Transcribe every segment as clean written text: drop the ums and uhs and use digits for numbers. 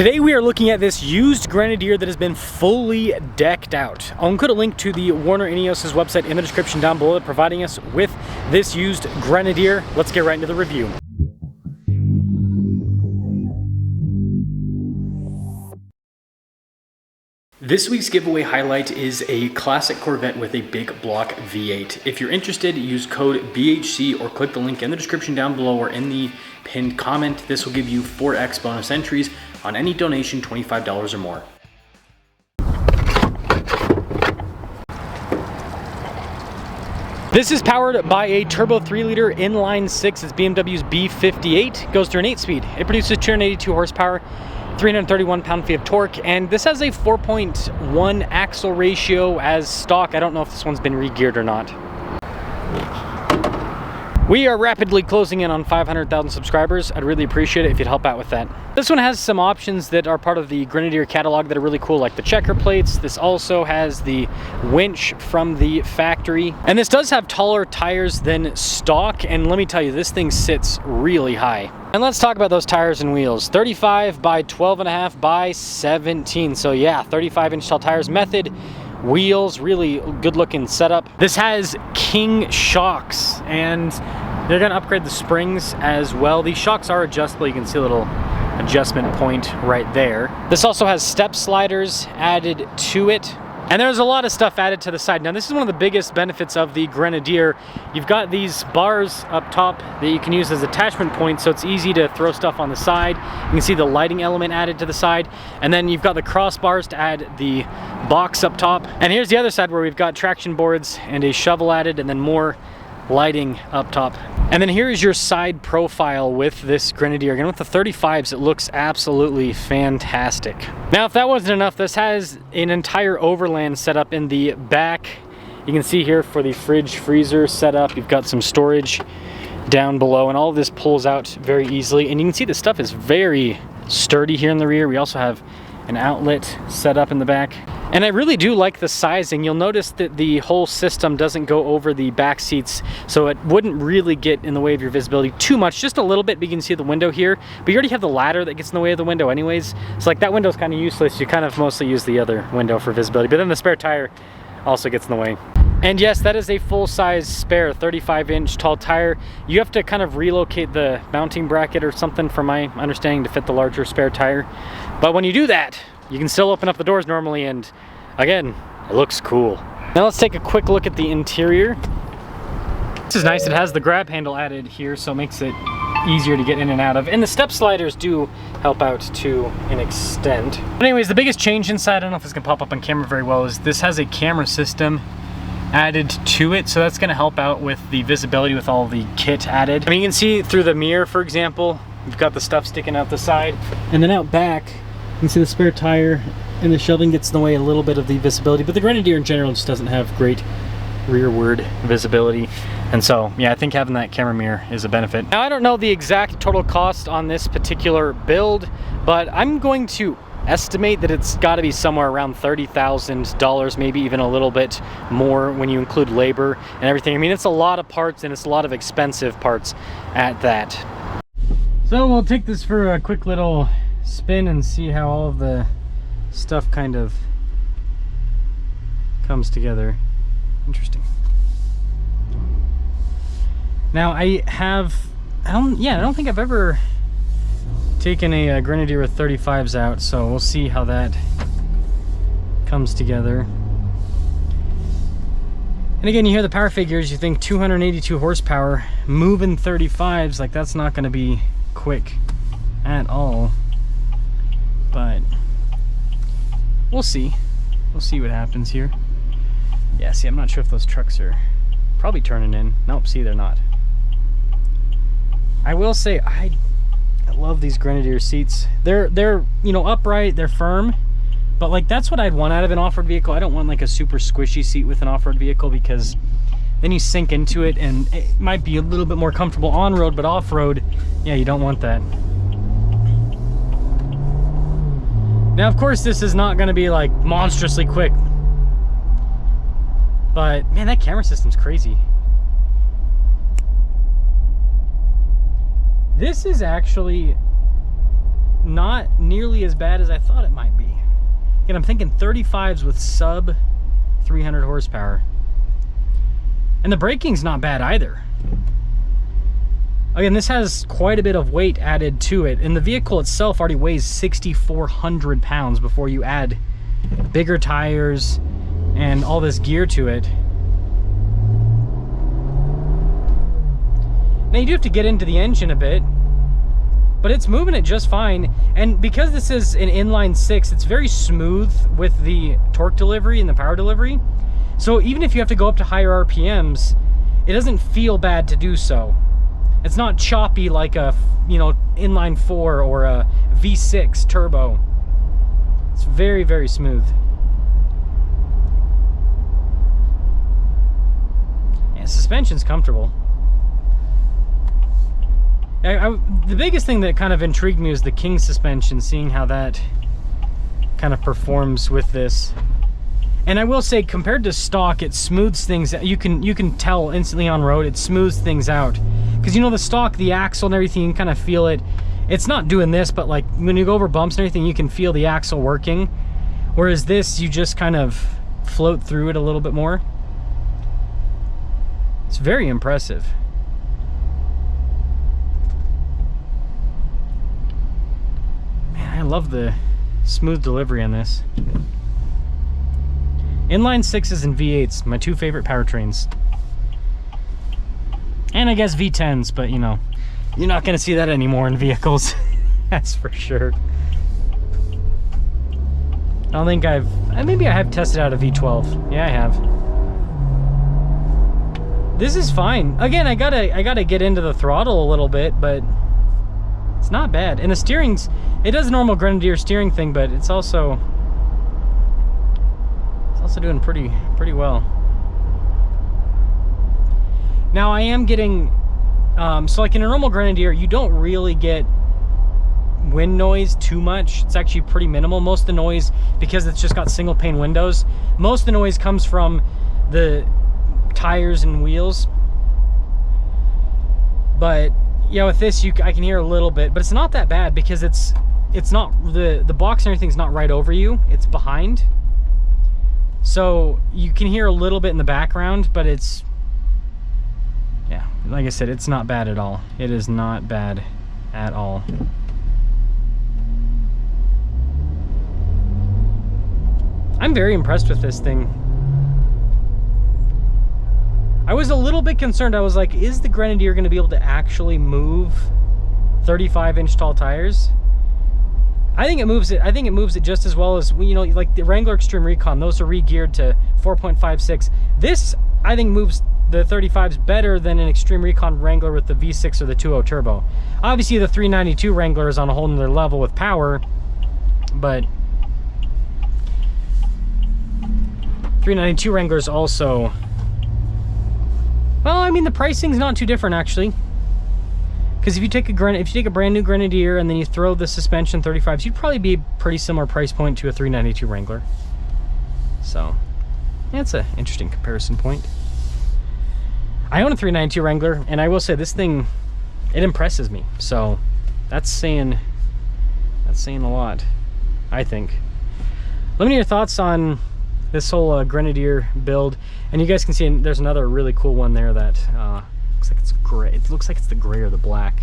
Today we are looking at this used Grenadier that has been fully decked out. I'll include a link to the Warner Ineos' website in the description down below, providing us with this used Grenadier. Let's get right into the review. This week's giveaway highlight is a classic Corvette with a big block V8. If you're interested, use code BHC or click the link in the description down below or in the pinned comment. This will give you 4x bonus entries on any donation $25 or more. This is powered by a turbo 3-liter inline 6. It's BMW's B58. Goes through an 8-speed. It produces 282 horsepower, 331 pound-feet of torque, and this has a 4.1 axle ratio as stock. I don't know if this one's been re-geared or not. We are rapidly closing in on 500,000 subscribers. I'd really appreciate it if you'd help out with that. This one has some options that are part of the Grenadier catalog that are really cool, like the checker plates. This also has the winch from the factory. And this does have taller tires than stock, and let me tell you, this thing sits really high. And let's talk about those tires and wheels. 35 by 12.5 by 17. So yeah, 35-inch tall tires. Method wheels, really good looking setup. This has King shocks, and they're gonna upgrade the springs as well. These shocks are adjustable. You can see a little adjustment point right there. This also has step sliders added to it. And there's a lot of stuff added to the side. Now, this is one of the biggest benefits of the Grenadier. You've got these bars up top that you can use as attachment points, so it's easy to throw stuff on the side. You can see the lighting element added to the side. And then you've got the crossbars to add the box up top. And here's the other side where we've got traction boards and a shovel added, and then more lighting up top. And then here's your side profile with this Grenadier. Again, with the 35s, it looks absolutely fantastic. Now, if that wasn't enough, this has an entire overland setup in the back. You can see here for the fridge freezer setup, you've got some storage down below, and all of this pulls out very easily. And you can see the stuff is very sturdy here in the rear. We also have an outlet set up in the back. And I really do like the sizing. You'll notice that the whole system doesn't go over the back seats, so it wouldn't really get in the way of your visibility too much, just a little bit, but you can see the window here. But you already have the ladder that gets in the way of the window anyways. So like that window's kind of useless. You kind of mostly use the other window for visibility, but then the spare tire also gets in the way. And yes, that is a full-size spare 35-inch tall tire. You have to kind of relocate the mounting bracket or something, from my understanding, to fit the larger spare tire. But when you do that, you can still open up the doors normally, and again, it looks cool. Now let's take a quick look at the interior. This is nice. It has the grab handle added here, so it makes it easier to get in and out of. And the step sliders do help out to an extent. But anyways, the biggest change inside, I don't know if this can pop up on camera very well, is this has a camera system added to it, so that's going to help out with the visibility with all the kit added. I mean, you can see through the mirror, for example, you've got the stuff sticking out the side, and then out back you can see the spare tire, and the shelving gets in the way a little bit of the visibility, but the Grenadier in general just doesn't have great rearward visibility. And so, yeah, I think having that camera mirror is a benefit. Now, I don't know the exact total cost on this particular build, but I'm going to estimate that it's got to be somewhere around $30,000, maybe even a little bit more when you include labor and everything. I mean, it's a lot of parts, and it's a lot of expensive parts at that. So we'll take this for a quick little spin and see how all of the stuff kind of comes together. Interesting. Now I don't think I've ever taken a Grenadier with 35s out, so we'll see how that comes together. And again, you hear the power figures, you think 282 horsepower, moving 35s, like that's not going to be quick at all. But we'll see. We'll see what happens here. Yeah, see, I'm not sure if those trucks are probably turning in. Nope, see, they're not. I will say, I love these Grenadier seats. They're you know, upright, they're firm, but like that's what I'd want out of an off-road vehicle. I don't want like a super squishy seat with an off-road vehicle, because then you sink into it and it might be a little bit more comfortable on-road, but off-road, yeah, you don't want that. Now, of course, this is not going to be like monstrously quick, but man, that camera system's crazy. This is actually not nearly as bad as I thought it might be. And I'm thinking 35s with sub 300 horsepower. And the braking's not bad either. Again, this has quite a bit of weight added to it, and the vehicle itself already weighs 6,400 pounds before you add bigger tires and all this gear to it. Now you do have to get into the engine a bit, but it's moving it just fine. And because this is an inline six, it's very smooth with the torque delivery and the power delivery. So even if you have to go up to higher RPMs, it doesn't feel bad to do so. It's not choppy like a, you know, inline four or a V6 turbo. It's very, very smooth. Yeah, suspension's comfortable. The biggest thing that kind of intrigued me was the King suspension, seeing how that kind of performs with this. And I will say, compared to stock, it smooths things. You can tell instantly on road, it smooths things out. Because you know the stock, the axle and everything, you can kind of feel it. It's not doing this, but like when you go over bumps and everything, you can feel the axle working. Whereas this, you just kind of float through it a little bit more. It's very impressive. Man, I love the smooth delivery on this. Inline 6s and V8s, my two favorite powertrains. And I guess V10s, but you know, you're not going to see that anymore in vehicles. That's for sure. I don't think maybe I have tested out a V12. Yeah, I have. This is fine. Again, I gotta get into the throttle a little bit, but it's not bad. And the steering's, it does a normal Grenadier steering thing, but it's also doing pretty well. Now I am getting, so like in a normal Grenadier, you don't really get wind noise too much. It's actually pretty minimal. Most of the noise, because it's just got single pane windows, most of the noise comes from the tires and wheels. But yeah, with this, I can hear a little bit, but it's not that bad because it's not, the box and everything's not right over you, it's behind. So you can hear a little bit in the background, but it's, yeah, like I said, it's not bad at all. It is not bad at all. I'm very impressed with this thing. I was a little bit concerned. I was like, is the Grenadier going to be able to actually move 35-inch tall tires? I think it moves it. I think it moves it just as well as, you know, like the Wrangler Extreme Recon. Those are re-geared to 4.56. This, I think, moves the 35s better than an Extreme Recon Wrangler with the V6 or the 2.0 turbo. Obviously, the 392 Wrangler is on a whole nother level with power, but 392 Wrangler is also, well, I mean, the pricing's not too different actually. Because if you take a brand new Grenadier and then you throw the suspension 35s, you'd probably be a pretty similar price point to a 392 Wrangler. So, yeah, it's an interesting comparison point. I own a 392 Wrangler, and I will say this thing, it impresses me. So, that's saying a lot, I think. Let me know your thoughts on this whole Grenadier build, and you guys can see there's another really cool one there that looks like it's gray. It looks like it's the gray or the black.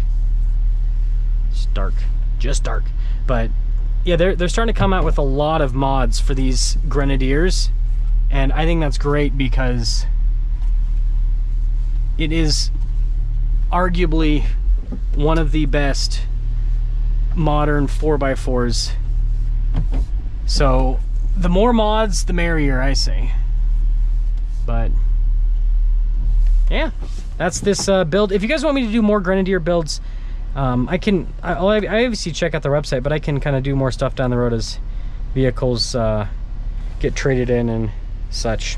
Just dark. But yeah, they're starting to come out with a lot of mods for these Grenadiers, and I think that's great because it is arguably one of the best modern 4x4s. So the more mods, the merrier, I say. But yeah, that's this build. If you guys want me to do more Grenadier builds, I obviously check out the website, but I can kind of do more stuff down the road as vehicles get traded in and such.